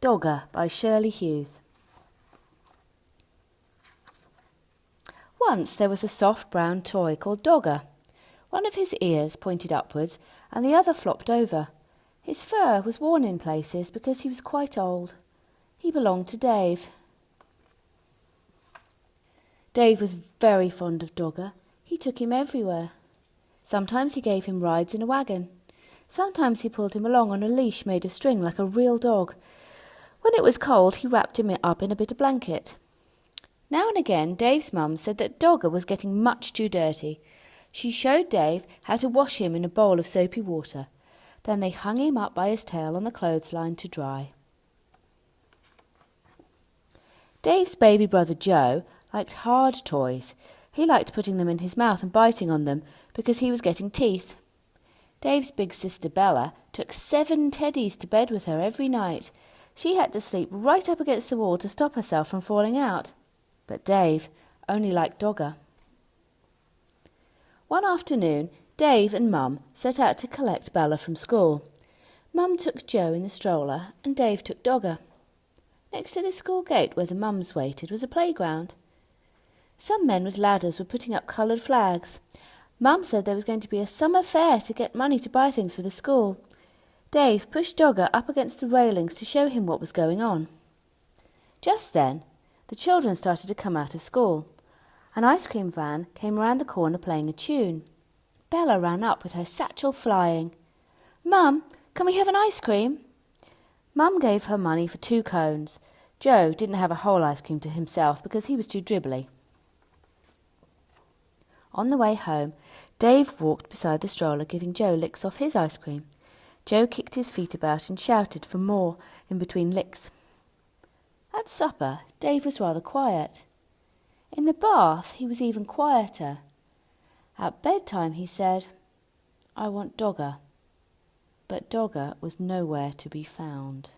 Dogger by Shirley Hughes. Once there was a soft brown toy called Dogger. One of his ears pointed upwards and the other flopped over. His fur was worn in places because he was quite old. He belonged to Dave. Dave was very fond of Dogger. He took him everywhere. Sometimes he gave him rides in a wagon. Sometimes he pulled him along on a leash made of string like a real dog. When it was cold, he wrapped him up in a bit of blanket. Now and again, Dave's mum said that Dogger was getting much too dirty. She showed Dave how to wash him in a bowl of soapy water. Then they hung him up by his tail on the clothesline to dry. Dave's baby brother Joe liked hard toys. He liked putting them in his mouth and biting on them because he was getting teeth. Dave's big sister Bella took 7 teddies to bed with her every night. She had to sleep right up against the wall to stop herself from falling out. But Dave only liked Dogger. One afternoon, Dave and Mum set out to collect Bella from school. Mum took Joe in the stroller and Dave took Dogger. Next to the school gate where the mums waited was a playground. Some men with ladders were putting up coloured flags. Mum said there was going to be a summer fair to get money to buy things for the school. Dave pushed Dogger up against the railings to show him what was going on. Just then, the children started to come out of school. An ice cream van came round the corner playing a tune. Bella ran up with her satchel flying. "Mum, can we have an ice cream?" Mum gave her money for 2 cones. Joe didn't have a whole ice cream to himself because he was too dribbly. On the way home, Dave walked beside the stroller giving Joe licks off his ice cream. Joe kicked his feet about and shouted for more in between licks. At supper, Dave was rather quiet. In the bath, he was even quieter. At bedtime, he said, "I want Dogger." But Dogger was nowhere to be found.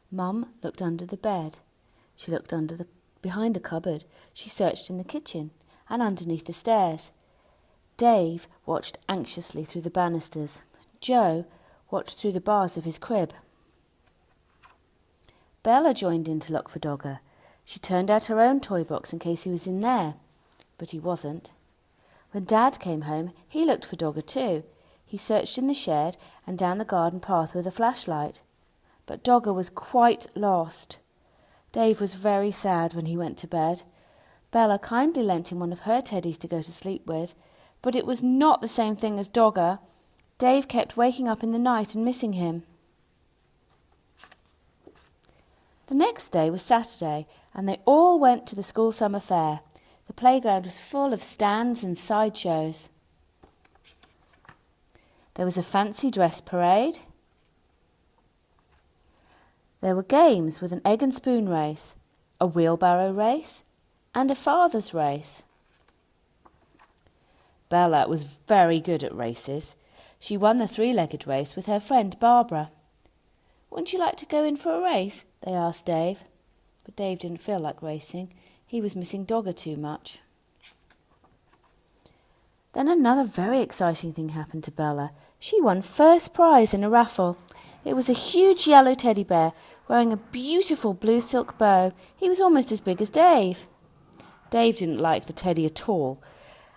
Mum looked under the bed. She looked behind the cupboard. She searched in the kitchen and underneath the stairs. Dave watched anxiously through the banisters. Joe watched through the bars of his crib. Bella joined in to look for Dogger. She turned out her own toy box in case he was in there, but he wasn't. When Dad came home, he looked for Dogger too. He searched in the shed and down the garden path with a flashlight. But Dogger was quite lost. Dave was very sad when he went to bed. Bella kindly lent him one of her teddies to go to sleep with, but it was not the same thing as Dogger. Dave kept waking up in the night and missing him. The next day was Saturday, and they all went to the school summer fair. The playground was full of stands and sideshows. There was a fancy dress parade. There were games with an egg and spoon race, a wheelbarrow race, and a father's race. Bella was very good at races. She won the 3-legged race with her friend Barbara. "Wouldn't you like to go in for a race?" they asked Dave. But Dave didn't feel like racing. He was missing Dogger too much. Then another very exciting thing happened to Bella. She won first prize in a raffle. It was a huge yellow teddy bear wearing a beautiful blue silk bow. He was almost as big as Dave. Dave didn't like the teddy at all.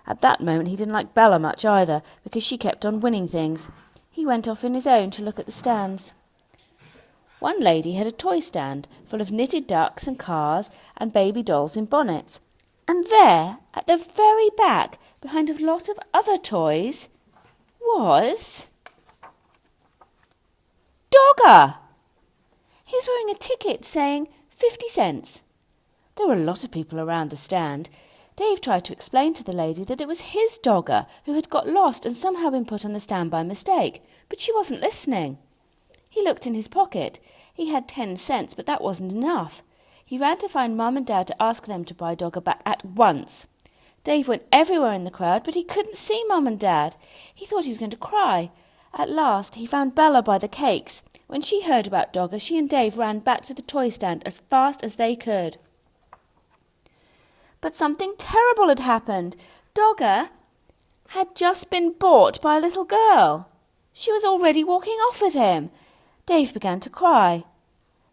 At that moment he didn't like Bella much either because she kept on winning things. He went off on his own to look at the stands. One lady had a toy stand full of knitted ducks and cars and baby dolls in bonnets. And there, at the very back, behind a lot of other toys, was Dogger! He was wearing a ticket saying 50 cents. There were a lot of people around the stand. Dave tried to explain to the lady that it was his Dogger who had got lost and somehow been put on the stand by mistake, but she wasn't listening. He looked in his pocket. He had 10 cents, but that wasn't enough. He ran to find Mum and Dad to ask them to buy Dogger back at once. Dave went everywhere in the crowd, but he couldn't see Mum and Dad. He thought he was going to cry. At last, he found Bella by the cakes. When she heard about Dogger, she and Dave ran back to the toy stand as fast as they could. But something terrible had happened. Dogger had just been bought by a little girl. She was already walking off with him. Dave began to cry.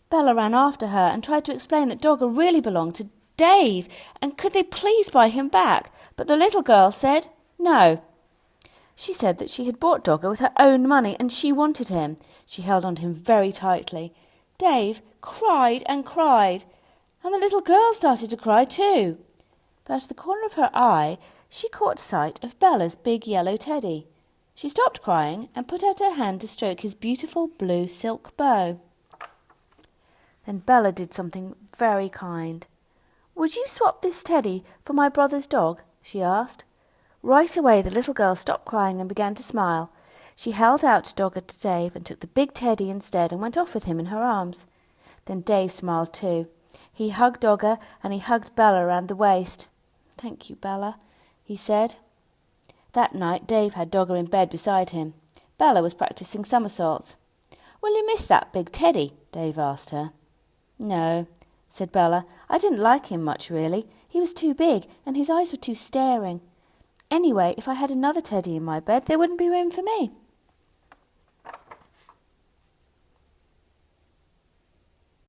Bella ran after her and tried to explain that Dogger really belonged to Dave, and could they please buy him back? But the little girl said no. She said that she had bought Dogger with her own money and she wanted him. She held on to him very tightly. Dave cried and cried, and the little girl started to cry too. But out of the corner of her eye, she caught sight of Bella's big yellow teddy. She stopped crying and put out her hand to stroke his beautiful blue silk bow. Then Bella did something very kind. "Would you swap this teddy for my brother's dog?" she asked. Right away the little girl stopped crying and began to smile. She held out Dogger to Dave and took the big teddy instead and went off with him in her arms. Then Dave smiled too. He hugged Dogger and he hugged Bella around the waist. "Thank you, Bella," he said. That night Dave had Dogger in bed beside him. Bella was practising somersaults. "Will you miss that big teddy?" Dave asked her. "No," said Bella. "I didn't like him much, really. He was too big and his eyes were too staring. Anyway, if I had another teddy in my bed, there wouldn't be room for me."